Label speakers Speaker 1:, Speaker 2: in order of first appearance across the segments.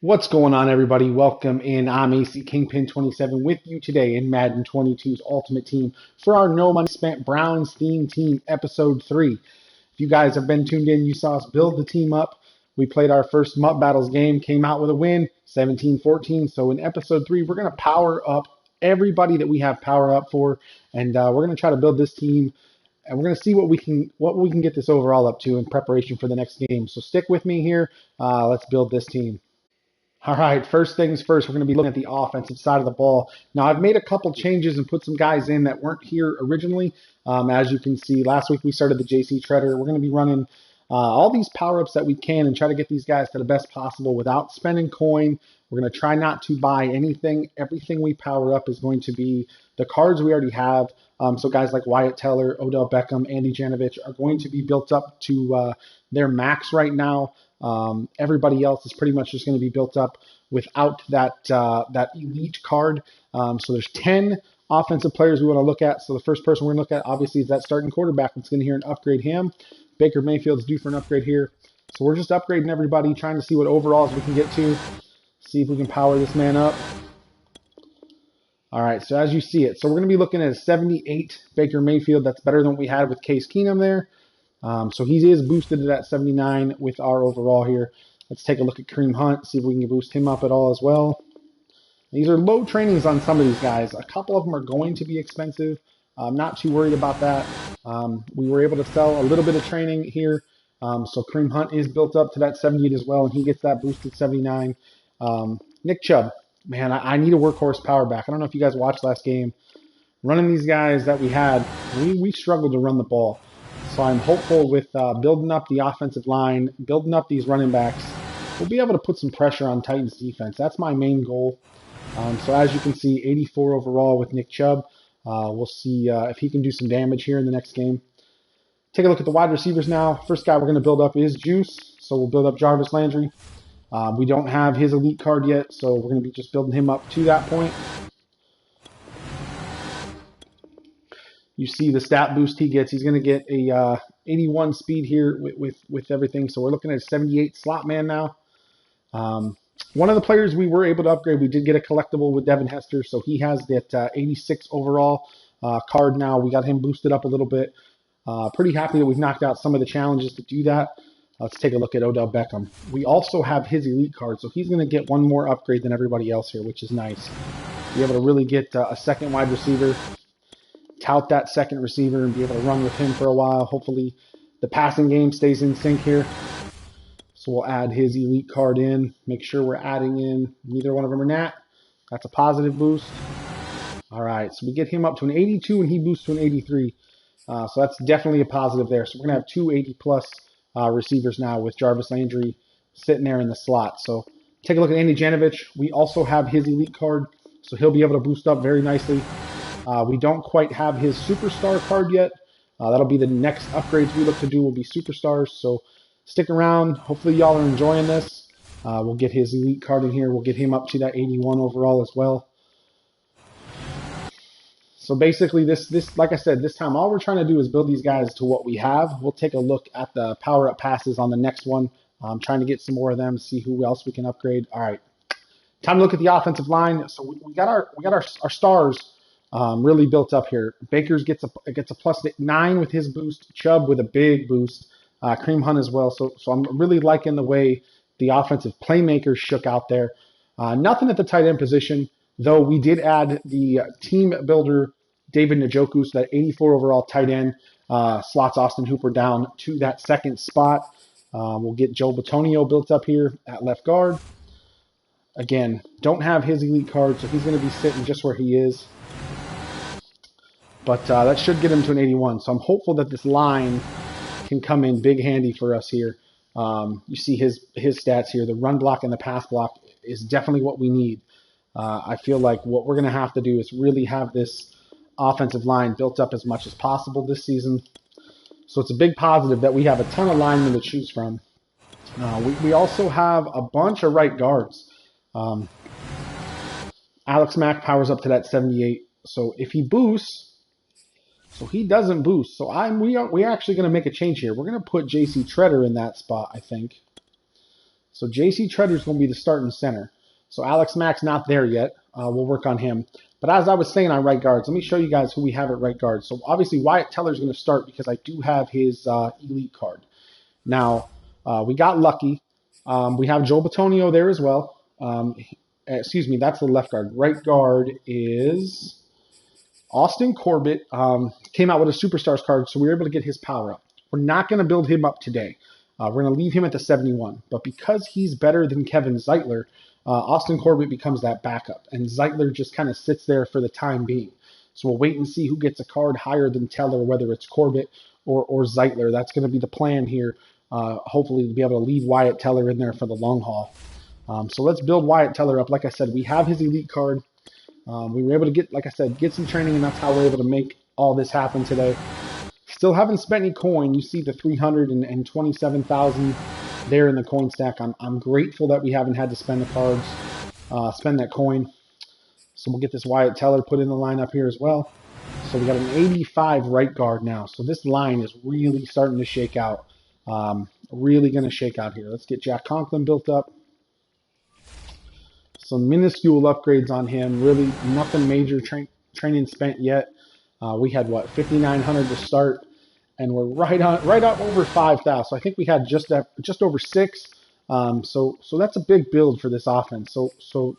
Speaker 1: What's going on, everybody? Welcome in. I'm AC Kingpin 27 with you today in Madden 22's Ultimate Team for our No Money Spent Browns Theme Team Episode 3. If you guys have been tuned in, you saw us build the team up. We played our first MUT Battles game, came out with a win, 17-14. So in Episode 3, we're going to power up everybody that we have power up for, and we're going to try to build this team, and we're going to see what we can get this overall up to in preparation for the next game. So stick with me here. Let's build this team. All right, first things first, we're going to be looking at the offensive side of the ball. Now, I've made a couple changes and put some guys in that weren't here originally. As you can see, last week we started the JC Treader. We're going to be running all these power-ups that we can and try to get these guys to the best possible without spending coin. We're going to try not to buy anything. Everything we power up is going to be the cards we already have. So guys like Wyatt Teller, Odell Beckham, Andy Janovich are going to be built up to their max right now. Everybody else is pretty much just going to be built up without that elite card. So there's 10 offensive players we want to look at. So the first person we're going to look at, obviously, is that starting quarterback. That's going to hear and upgrade him. Baker Mayfield's due for an upgrade here. So we're just upgrading everybody, trying to see what overalls we can get to. See if we can power this man up. All right, so as you see it, so we're going to be looking at a 78 Baker Mayfield. That's better than what we had with Case Keenum there. So he is boosted to that 79 with our overall here. Let's take a look at Kareem Hunt, see if we can boost him up at all as well. These are low trainings on some of these guys. A couple of them are going to be expensive. I'm not too worried about that. We were able to sell a little bit of training here. So Kareem Hunt is built up to that 78 as well, and he gets that boosted 79. Nick Chubb, man, I need a workhorse power back. I don't know if you guys watched last game. Running these guys that we had, we struggled to run the ball. So I'm hopeful with building up the offensive line, building up these running backs, we'll be able to put some pressure on Titans defense. That's my main goal. So as you can see, 84 overall with Nick Chubb. We'll see if he can do some damage here in the next game. Take a look at the wide receivers now. First guy we're going to build up is Juice. So we'll build up Jarvis Landry. We don't have his elite card yet, so we're going to be just building him up to that point. You see the stat boost he gets. He's going to get a 81 speed here with everything. So we're looking at a 78 slot man now. One of the players we were able to upgrade, we did get a collectible with Devin Hester. So he has that 86 overall card now. We got him boosted up a little bit. Pretty happy that we've knocked out some of the challenges to do that. Let's take a look at Odell Beckham. We also have his elite card. So he's going to get one more upgrade than everybody else here, which is nice. Be able to really get a second wide receiver. Tout that second receiver and be able to run with him for a while. Hopefully the passing game stays in sync here. So we'll add his elite card in. Make sure we're adding in neither one of them are nat. That's a positive boost. All right, so we get him up to an 82 and he boosts to an 83. So that's definitely a positive there. So we're going to have two 80-plus receivers now with Jarvis Landry sitting there in the slot. So take a look at Andy Janovich. We also have his elite card, so he'll be able to boost up very nicely. We don't quite have his superstar card yet. That'll be the next upgrades we look to do will be superstars. So stick around. Hopefully y'all are enjoying this. We'll get his elite card in here. We'll get him up to that 81 overall as well. So basically this, like I said, this time all we're trying to do is build these guys to what we have. We'll take a look at the power up passes on the next one. I'm trying to get some more of them, see who else we can upgrade. All right, time to look at the offensive line. So we got our stars. Really built up here. Baker's gets a plus 9 with his boost. Chubb with a big boost. Kareem Hunt as well. So I'm really liking the way the offensive playmakers shook out there. Nothing at the tight end position, though we did add the team builder David Njoku, so that 84 overall tight end slots Austin Hooper down to that second spot. We'll get Joe Bitonio built up here at left guard. Again, don't have his elite card, so he's going to be sitting just where he is. But that should get him to an 81. So I'm hopeful that this line can come in big handy for us here. You see his stats here. The run block and the pass block is definitely what we need. I feel like what we're going to have to do is really have this offensive line built up as much as possible this season. So it's a big positive that we have a ton of linemen to choose from. We also have a bunch of right guards. Alex Mack powers up to that 78. So if he boosts, so he doesn't boost. So we're actually going to make a change here. We're going to put JC Treader in that spot, I think. So JC Treader's going to be the starting center. So Alex Mack's not there yet. We'll work on him. But as I was saying on right guards, let me show you guys who we have at right guard. So obviously Wyatt Teller's going to start because I do have his elite card. Now, we got lucky. We have Joel Batonio there as well. Excuse me, that's the left guard. Right guard is Austin Corbett. Came out with a Superstars card, so we were able to get his power up. We're not going to build him up today. We're going to leave him at the 71. But because he's better than Kevin Zeitler, Austin Corbett becomes that backup. And Zeitler just kind of sits there for the time being. So we'll wait and see who gets a card higher than Teller, whether it's Corbett or Zeitler. That's going to be the plan here. Hopefully, to be able to leave Wyatt Teller in there for the long haul. So let's build Wyatt Teller up. Like I said, we have his elite card. We were able to get, like I said, get some training, and that's how we're able to make all this happen today. Still haven't spent any coin. You see the 327,000 there in the coin stack. I'm grateful that we haven't had to spend the cards, spend that coin. So we'll get this Wyatt Teller put in the lineup here as well. So we got an 85 right guard now. So this line is really starting to shake out. Really going to shake out here. Let's get Jack Conklin built up. Some minuscule upgrades on him. Really nothing major training spent yet. We had what, 5,900 to start, and we're right up over 5,000. So I think we had just over 6. So that's a big build for this offense. So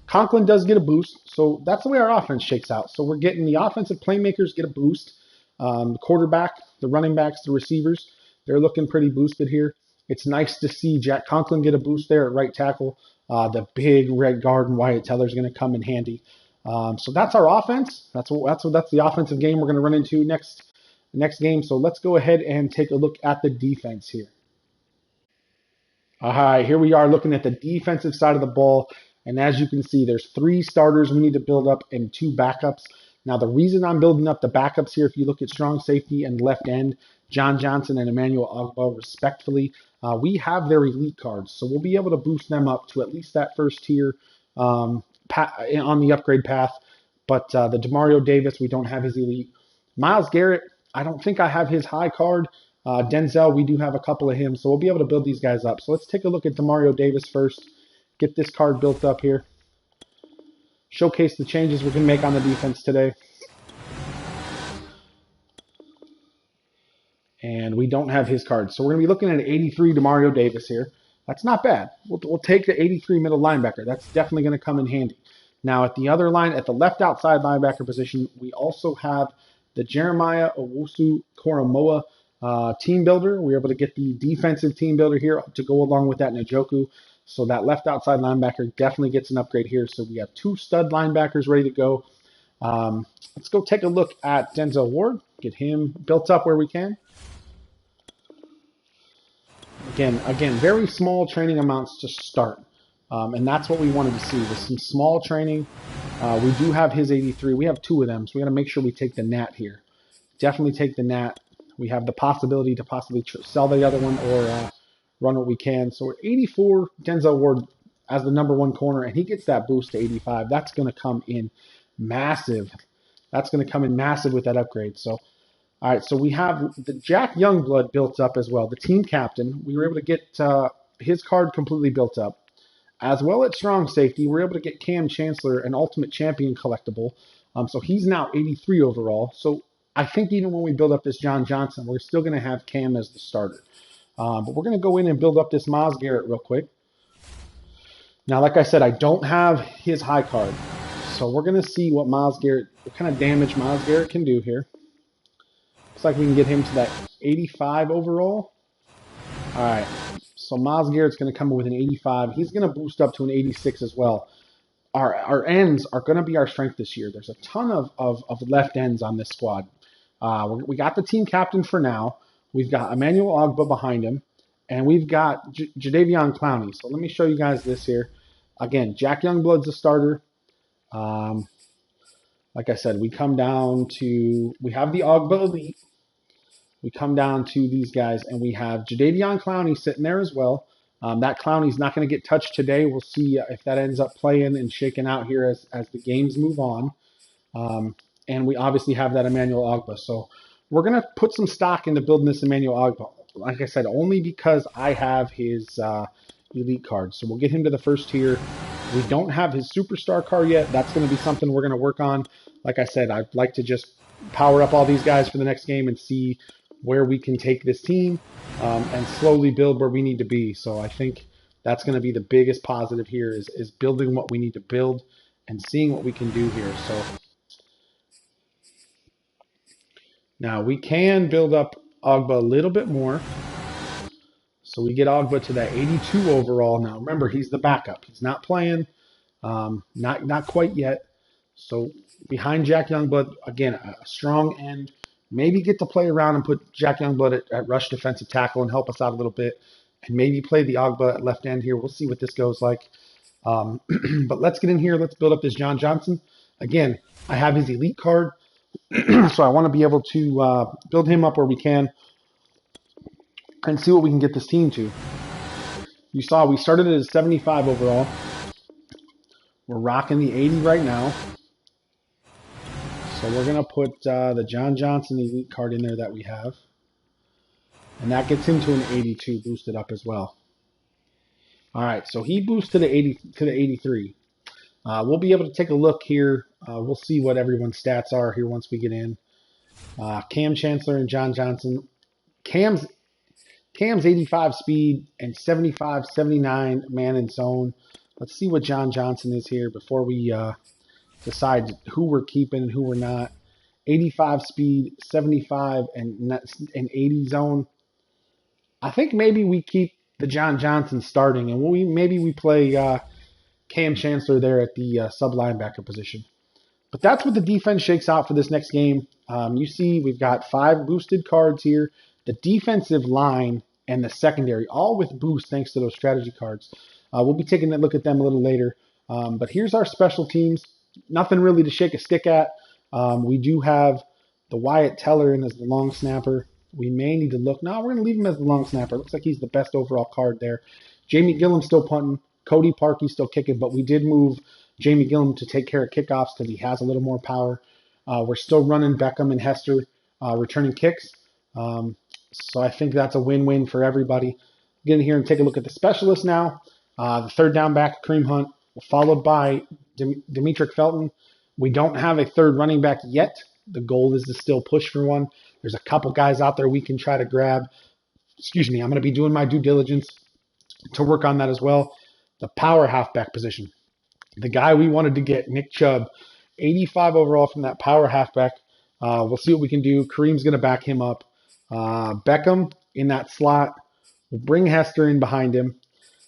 Speaker 1: Conklin does get a boost. So that's the way our offense shakes out. So we're getting the offensive playmakers get a boost. The quarterback, the running backs, the receivers, they're looking pretty boosted here. It's nice to see Jack Conklin get a boost there at right tackle. The big red guard and Wyatt Teller is going to come in handy. So that's our offense. That's the offensive game we're going to run into next game. So let's go ahead and take a look at the defense here. All right, here we are looking at the defensive side of the ball. And as you can see, there's 3 starters we need to build up and 2 backups. Now, the reason I'm building up the backups here, if you look at strong safety and left end, John Johnson and Emmanuel Ogba, respectfully, we have their elite cards. So we'll be able to boost them up to at least that first tier on the upgrade path. But the Demario Davis, we don't have his elite. Myles Garrett, I don't think I have his high card. Denzel, we do have a couple of him. So we'll be able to build these guys up. So let's take a look at Demario Davis first. Get this card built up here. Showcase the changes we can make on the defense today. And we don't have his card. So we're going to be looking at an 83 Demario Davis here. That's not bad. We'll take the 83 middle linebacker. That's definitely going to come in handy. Now at the other line, at the left outside linebacker position, we also have the Jeremiah Owusu-Koramoah team builder. We're able to get the defensive team builder here to go along with that Njoku. So that left outside linebacker definitely gets an upgrade here. So we have 2 stud linebackers ready to go. Let's go take a look at Denzel Ward. Get him built up where we can. Again, very small training amounts to start. And that's what we wanted to see, with some small training. We do have his 83. We have 2 of them, so we got to make sure we take the Nat here. Definitely take the Nat. We have the possibility to possibly sell the other one or run what we can. So we're 84, Denzel Ward as the #1 corner, and he gets that boost to 85. That's going to come in massive. That's going to come in massive with that upgrade. So, all right, so we have the Jack Youngblood built up as well, the team captain. We were able to get his card completely built up. As well at strong safety, we're able to get Cam Chancellor an Ultimate Champion collectible. So he's now 83 overall. So I think even when we build up this John Johnson, we're still going to have Cam as the starter. But we're going to go in and build up this Myles Garrett real quick. Now, like I said, I don't have his high card. So we're going to see what kind of damage Myles Garrett can do here. Looks like we can get him to that 85 overall. All right. So Myles Garrett's going to come in with an 85. He's going to boost up to an 86 as well. Our ends are going to be our strength this year. There's a ton of left ends on this squad. We got the team captain for now. We've got Emmanuel Ogba behind him. And we've got Jadeveon Clowney. So let me show you guys this here. Again, Jack Youngblood's a starter. Like I said, we have the Ogba Elite. We come down to these guys, and we have Jadeveon Clowney sitting there as well. That Clowney's not going to get touched today. We'll see if that ends up playing and shaking out here as the games move on. And we obviously have that Emmanuel Ogba. So we're going to put some stock into building this Emmanuel Ogba. Like I said, only because I have his elite cards. So we'll get him to the first tier. We don't have his superstar card yet. That's going to be something we're going to work on. Like I said, I'd like to just power up all these guys for the next game and see where we can take this team and slowly build where we need to be. So I think that's going to be the biggest positive here is building what we need to build and seeing what we can do here. So now we can build up Ogba a little bit more. So we get Ogba to that 82 overall. Now remember, he's the backup. He's not playing, not quite yet. So behind Jack Youngblood, again, a strong end. Maybe get to play around and put Jack Youngblood at rush defensive tackle and help us out a little bit. And maybe play the Ogba at left end here. We'll see what this goes like. But let's get in here. Let's build up this John Johnson. Again, I have his elite card. So I want to be able to build him up where we can and see what we can get this team to. You saw we started at a 75 overall. We're rocking the 80 right now. So we're going to put the John Johnson elite card in there that we have. And that gets him to an 82 boosted up as well. All right, so he boosts to the 83. We'll be able to take a look here. We'll see what everyone's stats are here once we get in. Cam Chancellor and John Johnson. Cam's 85 speed and 75, 79 man in zone. Let's see what John Johnson is here before we decide who we're keeping and who we're not. 85 speed, 75 and 80 zone. I think maybe we keep the John Johnson starting, and maybe we play Cam Chancellor there at the sub linebacker position. But that's what the defense shakes out for this next game. You see we've got 5 boosted cards here. The defensive line and the secondary, all with boost thanks to those strategy cards. We'll be taking a look at them a little later. But here's our special teams. Nothing really to shake a stick at. We do have the Wyatt Teller in as the long snapper. We may need to look. No, we're going to leave him as the long snapper. Looks like he's the best overall card there. Jamie Gillum's still punting. Cody Parkey's still kicking, but we did move Jamie Gillum to take care of kickoffs because he has a little more power. We're still running Beckham and Hester returning kicks. So I think that's a win-win for everybody. Get in here and take a look at the specialists now. The third down back, Kareem Hunt, followed by Demetric Felton. We don't have a third running back yet. The goal is to still push for one. There's a couple guys out there we can try to grab. Excuse me, I'm going to be doing my due diligence to work on that as well. The power halfback position. The guy we wanted to get, Nick Chubb, 85 overall from that power halfback. We'll see what we can do. Kareem's going to back him up. Beckham in that slot. We'll bring Hester in behind him.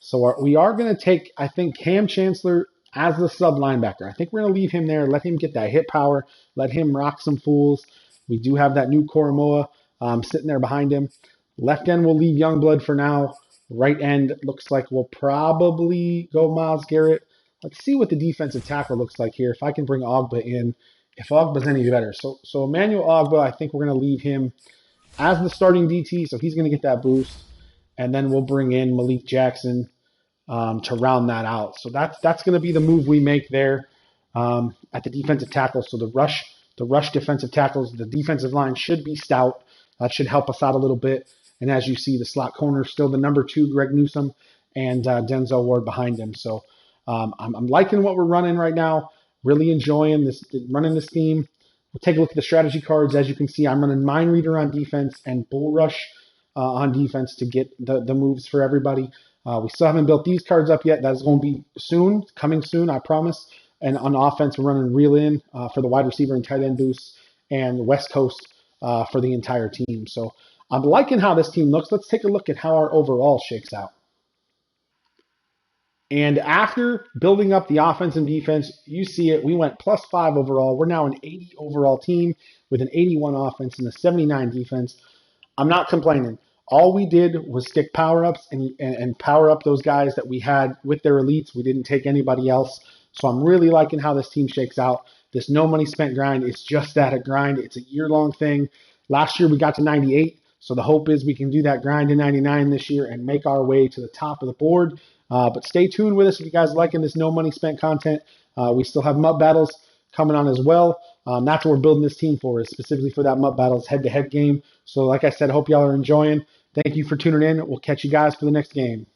Speaker 1: So we are going to take, I think, Cam Chancellor as the sub linebacker. I think we're going to leave him there, let him get that hit power, let him rock some fools. We do have that new Koromoa sitting there behind him. Left end, we'll leave Youngblood for now. Right end, looks like we'll probably go Myles Garrett. Let's see what the defensive tackle looks like here. If I can bring Ogba in, if Ogba's any better. So Emmanuel Ogba, I think we're going to leave him as the starting DT, so he's going to get that boost. And then we'll bring in Malik Jackson to round that out. So that's going to be the move we make there at the defensive tackle. So the rush defensive tackles, the defensive line should be stout. That should help us out a little bit. And as you see, the slot corner still the number 2, Greg Newsome, and Denzel Ward behind him. So I'm liking what we're running right now. Really enjoying running this team. We'll take a look at the strategy cards. As you can see, I'm running Mind Reader on defense and Bull Rush on defense to get the moves for everybody. We still haven't built these cards up yet. That is going to be soon, coming soon, I promise. And on offense, we're running Reel In for the wide receiver and tight end boosts, and West Coast for the entire team. So I'm liking how this team looks. Let's take a look at how our overall shakes out. And after building up the offense and defense, you see it. We went +5 overall. We're now an 80 overall team with an 81 offense and a 79 defense. I'm not complaining. All we did was stick power-ups and power up those guys that we had with their elites. We didn't take anybody else. So I'm really liking how this team shakes out. This no money spent grind is just that, a grind. It's a year-long thing. Last year we got to 98. So the hope is we can do that grind in 99 this year and make our way to the top of the board. But stay tuned with us if you guys are liking this no money spent content. We still have MUT Battles coming on as well. That's what we're building this team for, is specifically for that MUT Battles head-to-head game. So like I said, I hope y'all are enjoying. Thank you for tuning in. We'll catch you guys for the next game.